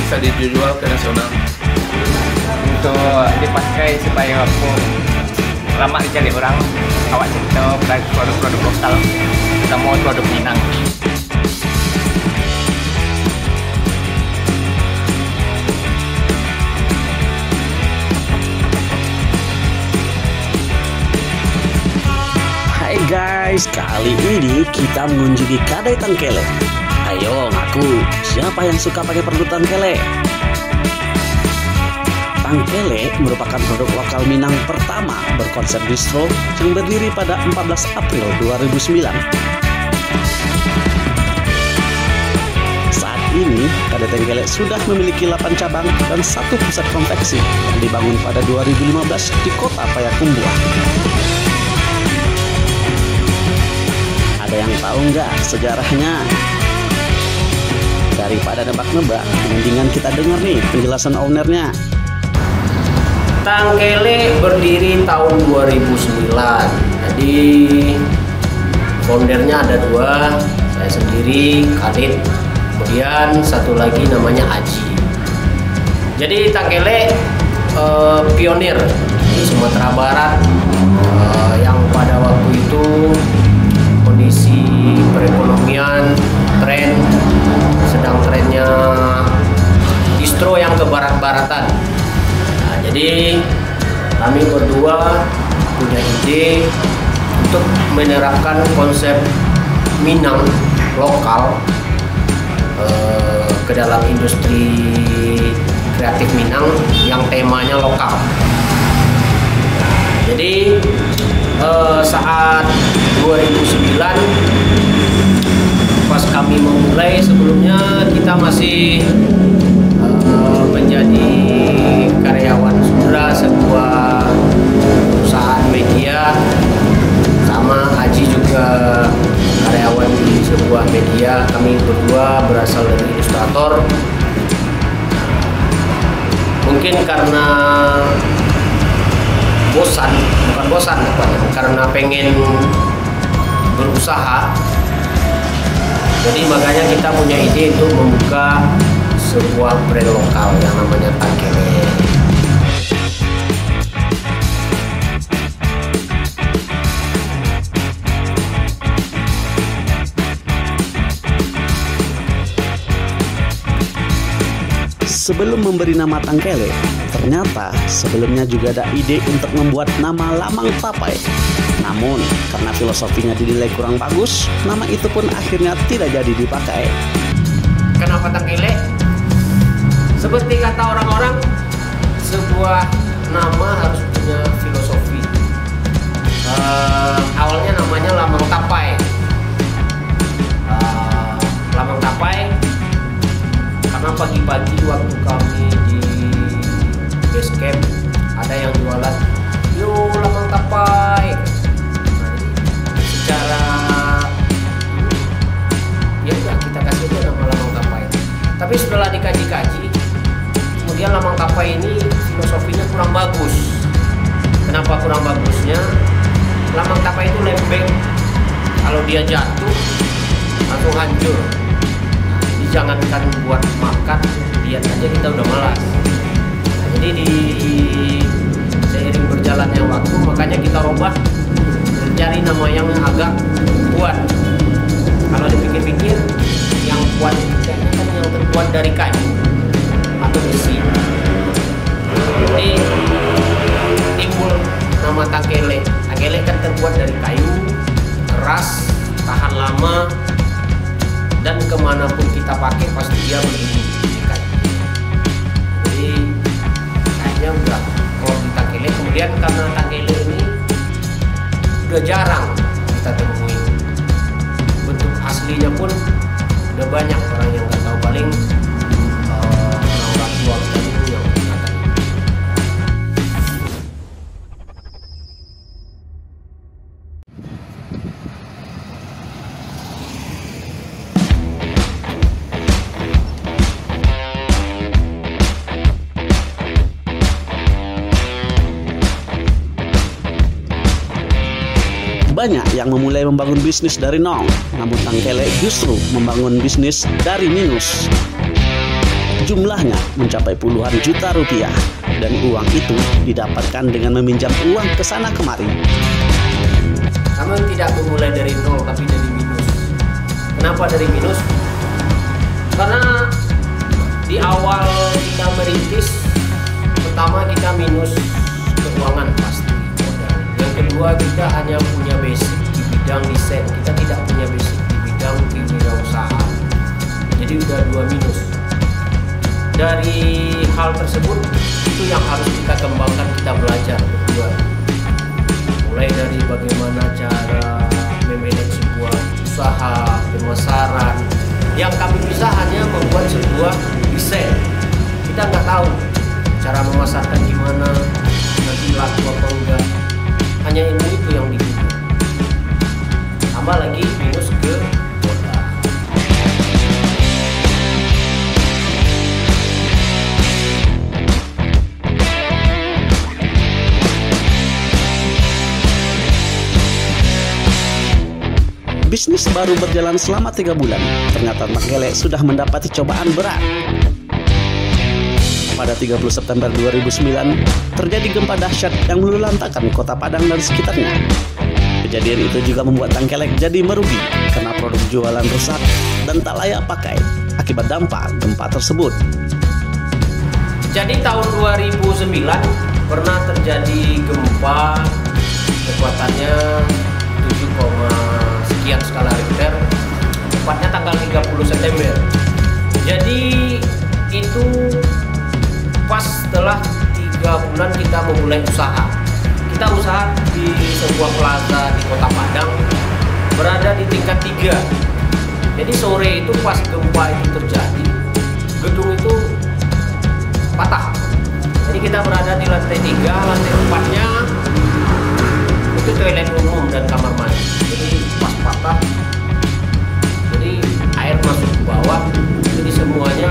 bisa dijual ke nasional. Untuk dipakai supaya aku lama dicari orang, awak cerita produk-produk lokal, terutama produk Minang. Hai guys, kali ini kita mengunjungi Kedai Tangkele. Ayo ngaku, siapa yang suka pakai produk Tangkele? Tangkele merupakan produk lokal Minang pertama berkonsep distro yang berdiri pada 14 April 2009. Saat ini, Kedai Tangkele sudah memiliki 8 cabang dan 1 pusat konveksi yang dibangun pada 2015 di kota Payakumbuh. Ada yang tahu nggak sejarahnya? Daripada nebak-nebak, mendingan kita dengar nih penjelasan ownernya. Tangkele berdiri tahun 2009. Jadi foundernya ada 2, saya sendiri, Khalid, kemudian satu lagi namanya Aji. Jadi Tangkele pionir di Sumatera Barat yang pada waktu itu kondisi perekonomian tren sedang trennya distro yang ke barat-baratan. Nah, jadi kami berdua punya ide untuk menerapkan konsep Minang lokal ke dalam industri kreatif Minang yang temanya lokal. Jadi saat 2009 pas kami memulai, sebelumnya kita masih menjadi karyawan Sudra, sebuah perusahaan media, sama Aji juga karyawan di sebuah media. Kami berdua berasal dari ilustrator. Mungkin karena bukan bosan, karena pengen berusaha, jadi makanya kita punya ide untuk membuka sebuah brand lokal yang namanya Tangkele. Sebelum memberi nama Tangkele, ternyata sebelumnya juga ada ide untuk membuat nama Lamang Tapai. Namun, karena filosofinya dinilai kurang bagus, nama itu pun akhirnya tidak jadi dipakai. Kenapa Tangkele? Seperti kata orang-orang, sebuah nama harus punya filosofi. Awalnya namanya Lamang Tapai. Lamang Tapai karena pagi-pagi waktu kami di base camp ada yang jualan, "Yo, Lamang Tapai." Secara ya udah kita kasih aja nama Lamang Tapai. Tapi setelah dikaji-kaji, kemudian Lamang Tapai ini filosofinya kurang bagus. Kenapa kurang bagusnya? Lamang Tapai itu lembek, kalau dia jatuh langsung hancur. Jangankan buat makan, lihat aja kita udah malas. Nah, jadi di seiring berjalannya waktu, makanya kita rubah, cari nama yang agak kuat. Kalau dipikir-pikir, yang kuat kayaknya kan yang terbuat dari kayu atau besi. Jadi timbul nama Tangkele. Tangkele kan terbuat dari kayu, keras, tahan lama, dan kemanapun kita pakai pasti dia berdiri. Jadi kayaknya udah kalau di Tangkele. Kemudian karena Tangkele ini udah jarang kita temui, bentuk aslinya pun udah banyak orang yang nggak tahu, paling orang-orang tua kita dulu yang mengatakan. Banyak yang memulai membangun bisnis dari nol, namun Tangkele justru membangun bisnis dari minus. jumlahnya mencapai puluhan juta rupiah. Dan uang itu didapatkan dengan meminjam uang ke sana kemari. Kami tidak memulai dari nol, tapi dari minus. Kenapa dari minus? Karena di awal kita merintis, pertama kita minus keuangan pasti. Yang kedua, kita hanya punya basic di bidang desain. Kita tidak punya basic di bidang usaha. Jadi udah 2 minus. Dari hal tersebut, itu yang harus kita kembangkan, kita belajar berdua. Mulai dari bagaimana cara memanage sebuah usaha, pemasaran. Yang kami bisa hanya membuat sebuah desain. Kita nggak tahu cara memasarkan gimana, nanti laku atau enggak. Hanya ilmu itu yang dibutuhkan. Tambah lagi minus ke modal. Bisnis baru berjalan selama 3 bulan. Ternyata Tangkelek sudah mendapati cobaan berat. Pada 30 September 2009, terjadi gempa dahsyat yang meluluhlantakkan kota Padang dan sekitarnya. Kejadian itu juga membuat Tangkelek jadi merugi karena produk jualan rusak dan tak layak pakai akibat dampak gempa tersebut. Jadi tahun 2009 pernah terjadi gempa kekuatannya 7, sekian skala Richter, tepatnya tanggal 30 September. Jadi itu pas setelah 3 bulan kita memulai usaha. Kita usaha di sebuah plaza di kota Padang, berada di tingkat 3. Jadi sore itu pas gempa itu terjadi, gedung itu patah. Jadi kita berada di lantai 3, lantai 4-nya itu toilet umum dan kamar mandi. Jadi pas patah, jadi air masuk ke bawah, jadi semuanya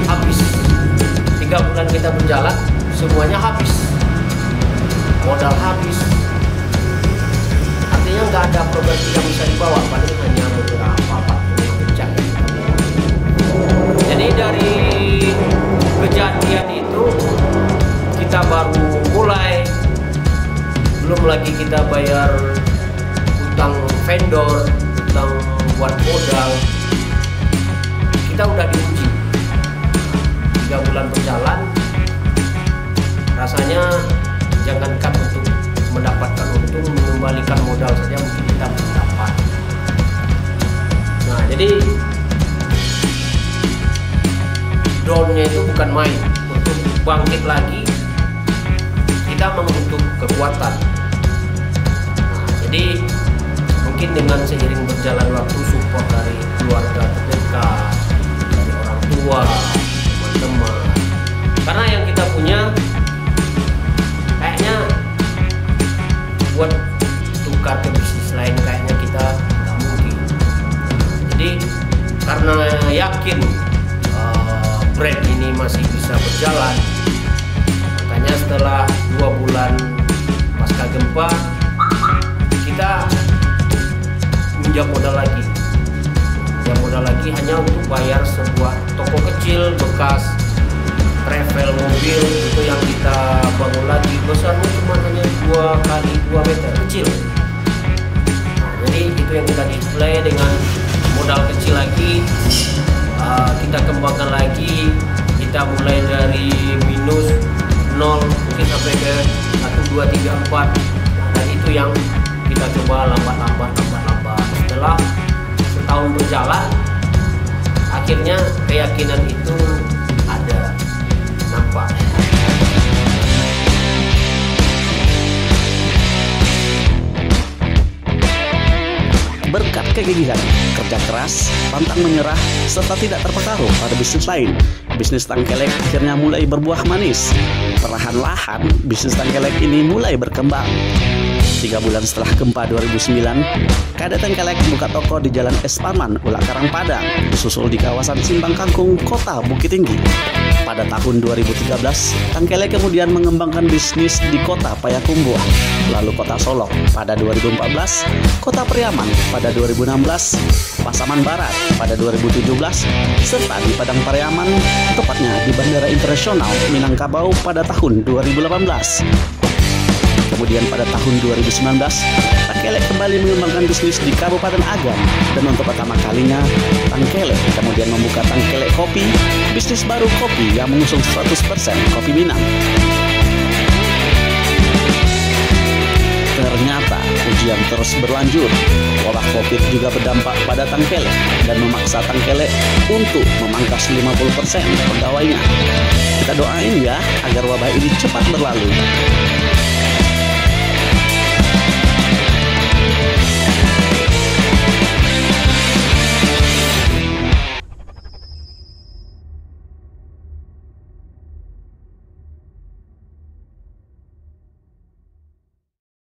habis. 3 bulan kita berjalan, semuanya habis, modal habis. Artinya nggak ada properti yang bisa dibawa, paling hanya beberapa yang pecah. Jadi dari kejadian itu kita baru mulai, belum lagi kita bayar utang vendor, utang buat modal, kita udah diuji. 3 bulan berjalan, rasanya jangankan untuk mendapatkan untung, mengembalikan modal saja mungkin kita belum dapat. Nah, jadi downnya itu bukan main. Untuk bangkit lagi, kita membutuhkan kekuatan. Nah, jadi mungkin dengan seiring berjalan waktu, support dari keluarga terdekat, dari orang tua, teman, karena yang kita punya kayaknya buat tukar ke bisnis lain kayaknya kita nggak mungkin. Jadi karena yakin brand ini masih bisa berjalan, makanya setelah 2 bulan pasca gempa kita minjam modal lagi. Modal lagi hanya untuk bayar sebuah toko kecil bekas travel mobil itu yang kita bangun lagi, besarnya cuma hanya 2 kali 2 meter, kecil. Nah, jadi itu yang kita display dengan modal kecil lagi. Kita kembangkan lagi, kita mulai dari minus 0 mungkin sampai ke 1, 2, 3, 4. Dan itu yang kita coba lambat. Setelah setahun berjalan, akhirnya keyakinan itu ada, nampak. Berkat kegigihan, kerja keras, pantang menyerah, serta tidak terpengaruh pada bisnis lain, bisnis Tangkelek akhirnya mulai berbuah manis. Perlahan-lahan, bisnis Tangkelek ini mulai berkembang. 3 bulan setelah gempa 2009, KD Tangkelek buka toko di Jalan Es Parman, Ulak Karang Padang, disusul di kawasan Simpang Kangkung, Kota Bukit Tinggi. Pada tahun 2013, Tangkele kemudian mengembangkan bisnis di kota Payakumbuh, lalu kota Solok pada 2014, kota Periaman pada 2016, Pasaman Barat pada 2017, serta di Padang Pariaman, tepatnya di Bandara Internasional Minangkabau pada tahun 2018. Kemudian pada tahun 2019, Tangkele kembali mengembangkan bisnis di Kabupaten Agam, dan untuk pertama kalinya Tangkele kemudian membuka Tangkele Kopi, bisnis baru kopi yang mengusung 100% kopi Minang. Ternyata ujian terus berlanjut. Wabah Covid juga berdampak pada Tangkele dan memaksa Tangkele untuk memangkas 50% pegawainya. Kita doain ya agar wabah ini cepat berlalu.